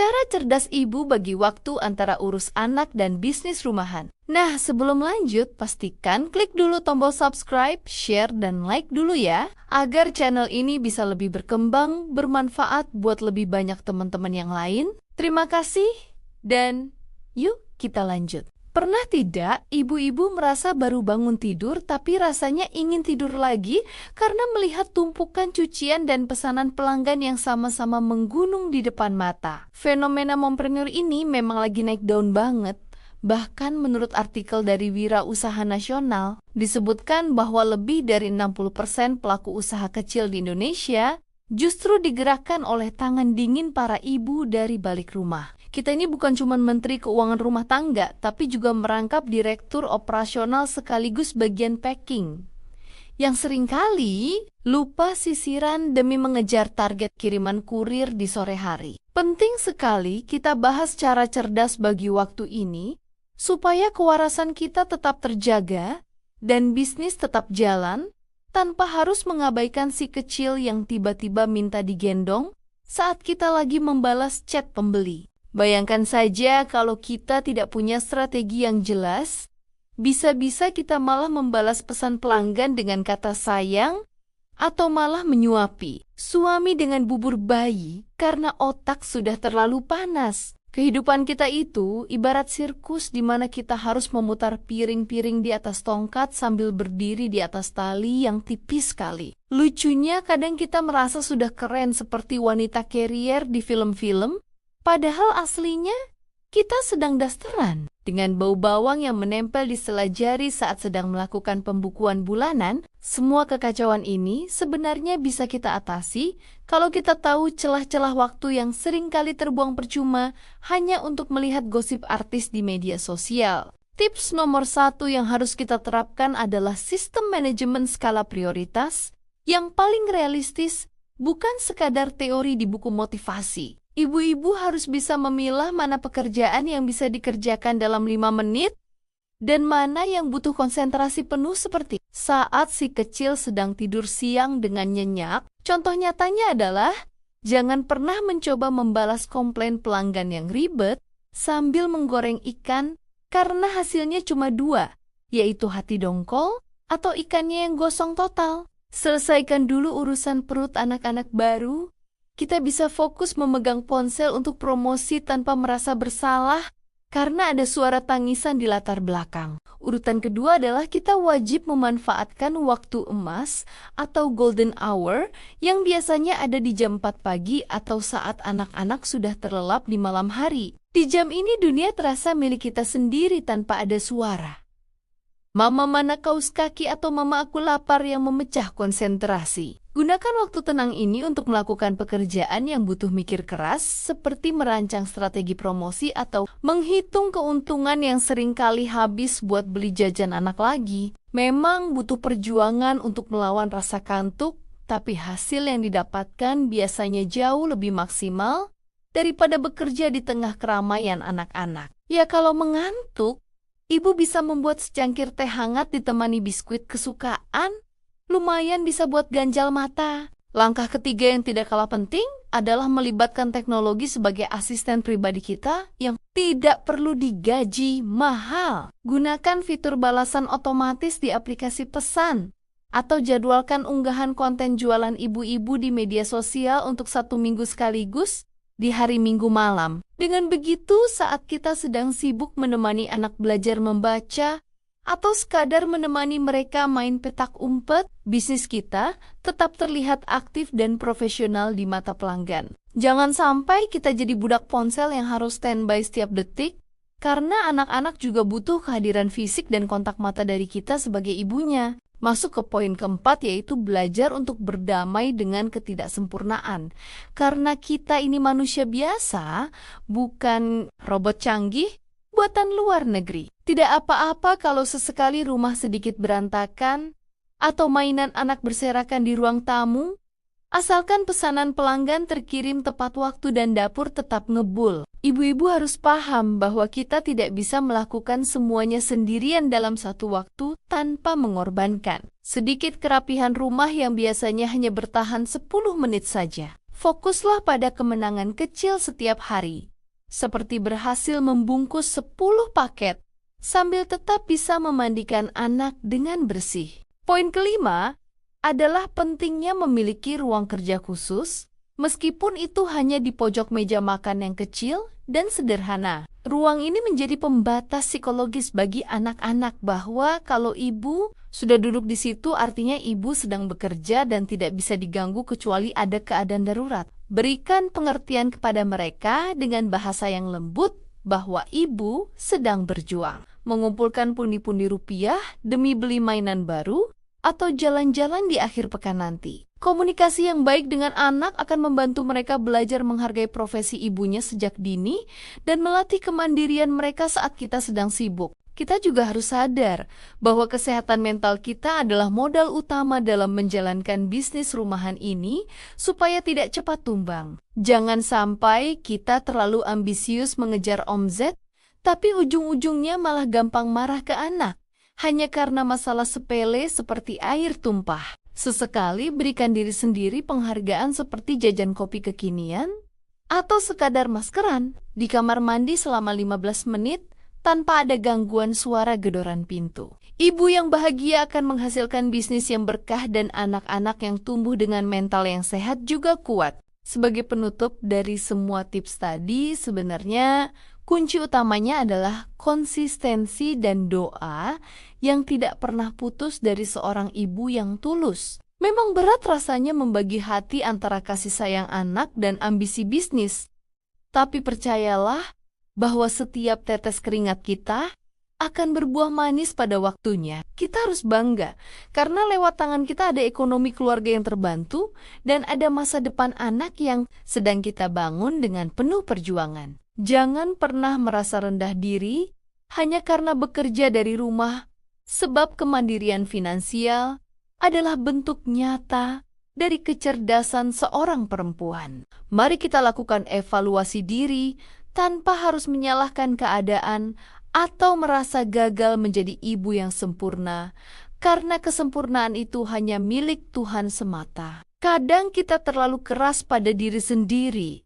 Cara cerdas ibu bagi waktu antara urus anak dan bisnis rumahan. Nah, sebelum lanjut, pastikan klik dulu tombol subscribe, share, dan like dulu ya, agar channel ini bisa lebih berkembang, bermanfaat buat lebih banyak teman-teman yang lain. Terima kasih, dan yuk kita lanjut. Pernah tidak ibu-ibu merasa baru bangun tidur tapi rasanya ingin tidur lagi karena melihat tumpukan cucian dan pesanan pelanggan yang sama-sama menggunung di depan mata? Fenomena mompreneur ini memang lagi naik daun banget. Bahkan menurut artikel dari Wira Usaha Nasional, disebutkan bahwa lebih dari 60% pelaku usaha kecil di Indonesia justru digerakkan oleh tangan dingin para ibu dari balik rumah. Kita ini bukan cuma Menteri Keuangan Rumah Tangga, tapi juga merangkap Direktur Operasional sekaligus bagian packing, yang seringkali lupa sisiran demi mengejar target kiriman kurir di sore hari. Penting sekali kita bahas cara cerdas bagi waktu ini, supaya kewarasan kita tetap terjaga dan bisnis tetap jalan, tanpa harus mengabaikan si kecil yang tiba-tiba minta digendong saat kita lagi membalas chat pembeli. Bayangkan saja kalau kita tidak punya strategi yang jelas, bisa-bisa kita malah membalas pesan pelanggan dengan kata sayang atau malah menyuapi suami dengan bubur bayi karena otak sudah terlalu panas. Kehidupan kita itu ibarat sirkus di mana kita harus memutar piring-piring di atas tongkat sambil berdiri di atas tali yang tipis sekali. Lucunya kadang kita merasa sudah keren seperti wanita carrier di film-film, padahal aslinya kita sedang dasteran. Dengan bau bawang yang menempel di sela jari saat sedang melakukan pembukuan bulanan, semua kekacauan ini sebenarnya bisa kita atasi kalau kita tahu celah-celah waktu yang seringkali terbuang percuma hanya untuk melihat gosip artis di media sosial. Tips nomor 1 yang harus kita terapkan adalah sistem manajemen skala prioritas yang paling realistis, bukan sekadar teori di buku motivasi. Ibu-ibu harus bisa memilah mana pekerjaan yang bisa dikerjakan dalam 5 menit dan mana yang butuh konsentrasi penuh seperti saat si kecil sedang tidur siang dengan nyenyak. Contoh nyatanya adalah jangan pernah mencoba membalas komplain pelanggan yang ribet sambil menggoreng ikan karena hasilnya cuma 2, yaitu hati dongkol atau ikannya yang gosong total. Selesaikan dulu urusan perut anak-anak baru. Kita bisa fokus memegang ponsel untuk promosi tanpa merasa bersalah karena ada suara tangisan di latar belakang. Urutan kedua adalah kita wajib memanfaatkan waktu emas atau golden hour yang biasanya ada di jam 4 pagi atau saat anak-anak sudah terlelap di malam hari. Di jam ini dunia terasa milik kita sendiri tanpa ada suara. Mama mana kaus kaki atau mama aku lapar yang memecah konsentrasi. Gunakan waktu tenang ini untuk melakukan pekerjaan yang butuh mikir keras, seperti merancang strategi promosi atau menghitung keuntungan yang seringkali habis buat beli jajan anak lagi. Memang butuh perjuangan untuk melawan rasa kantuk, tapi hasil yang didapatkan biasanya jauh lebih maksimal daripada bekerja di tengah keramaian anak-anak. Ya kalau mengantuk, ibu bisa membuat secangkir teh hangat ditemani biskuit kesukaan. Lumayan bisa buat ganjal mata. Langkah ketiga yang tidak kalah penting adalah melibatkan teknologi sebagai asisten pribadi kita yang tidak perlu digaji mahal. Gunakan fitur balasan otomatis di aplikasi pesan atau jadwalkan unggahan konten jualan ibu-ibu di media sosial untuk 1 minggu sekaligus di hari Minggu malam. Dengan begitu, saat kita sedang sibuk menemani anak belajar membaca atau sekadar menemani mereka main petak umpet, bisnis kita tetap terlihat aktif dan profesional di mata pelanggan. Jangan sampai kita jadi budak ponsel yang harus standby setiap detik, karena anak-anak juga butuh kehadiran fisik dan kontak mata dari kita sebagai ibunya. Masuk ke poin keempat, yaitu belajar untuk berdamai dengan ketidaksempurnaan. Karena kita ini manusia biasa, bukan robot canggih buatan luar negeri. Tidak apa-apa kalau sesekali rumah sedikit berantakan atau mainan anak berserakan di ruang tamu, asalkan pesanan pelanggan terkirim tepat waktu dan dapur tetap ngebul. Ibu-ibu harus paham bahwa kita tidak bisa melakukan semuanya sendirian dalam satu waktu tanpa mengorbankan sedikit kerapihan rumah yang biasanya hanya bertahan 10 menit saja. Fokuslah pada kemenangan kecil setiap hari, seperti berhasil membungkus 10 paket, sambil tetap bisa memandikan anak dengan bersih. Poin kelima adalah pentingnya memiliki ruang kerja khusus, meskipun itu hanya di pojok meja makan yang kecil dan sederhana. Ruang ini menjadi pembatas psikologis bagi anak-anak bahwa kalau ibu sudah duduk di situ artinya ibu sedang bekerja dan tidak bisa diganggu kecuali ada keadaan darurat. Berikan pengertian kepada mereka dengan bahasa yang lembut bahwa ibu sedang berjuang, mengumpulkan pundi-pundi rupiah demi beli mainan baru atau jalan-jalan di akhir pekan nanti. Komunikasi yang baik dengan anak akan membantu mereka belajar menghargai profesi ibunya sejak dini dan melatih kemandirian mereka saat kita sedang sibuk. Kita juga harus sadar bahwa kesehatan mental kita adalah modal utama dalam menjalankan bisnis rumahan ini supaya tidak cepat tumbang. Jangan sampai kita terlalu ambisius mengejar omzet, tapi ujung-ujungnya malah gampang marah ke anak hanya karena masalah sepele seperti air tumpah. Sesekali berikan diri sendiri penghargaan seperti jajan kopi kekinian atau sekadar maskeran di kamar mandi selama 15 menit tanpa ada gangguan suara gedoran pintu. Ibu yang bahagia akan menghasilkan bisnis yang berkah dan anak-anak yang tumbuh dengan mental yang sehat juga kuat. Sebagai penutup dari semua tips tadi, sebenarnya kunci utamanya adalah konsistensi dan doa yang tidak pernah putus dari seorang ibu yang tulus. Memang berat rasanya membagi hati antara kasih sayang anak dan ambisi bisnis. Tapi percayalah bahwa setiap tetes keringat kita akan berbuah manis pada waktunya. Kita harus bangga karena lewat tangan kita ada ekonomi keluarga yang terbantu dan ada masa depan anak yang sedang kita bangun dengan penuh perjuangan. Jangan pernah merasa rendah diri hanya karena bekerja dari rumah, sebab kemandirian finansial adalah bentuk nyata dari kecerdasan seorang perempuan. Mari kita lakukan evaluasi diri tanpa harus menyalahkan keadaan atau merasa gagal menjadi ibu yang sempurna, karena kesempurnaan itu hanya milik Tuhan semata. Kadang kita terlalu keras pada diri sendiri,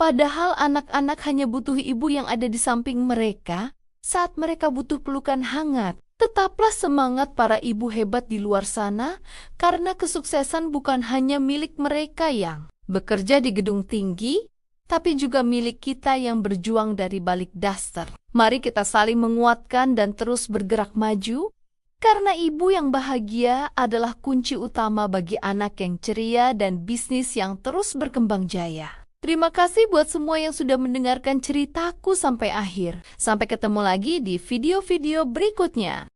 padahal anak-anak hanya butuh ibu yang ada di samping mereka saat mereka butuh pelukan hangat. Tetaplah semangat para ibu hebat di luar sana, karena kesuksesan bukan hanya milik mereka yang bekerja di gedung tinggi, tapi juga milik kita yang berjuang dari balik daster. Mari kita saling menguatkan dan terus bergerak maju, karena ibu yang bahagia adalah kunci utama bagi anak yang ceria dan bisnis yang terus berkembang jaya. Terima kasih buat semua yang sudah mendengarkan ceritaku sampai akhir. Sampai ketemu lagi di video-video berikutnya.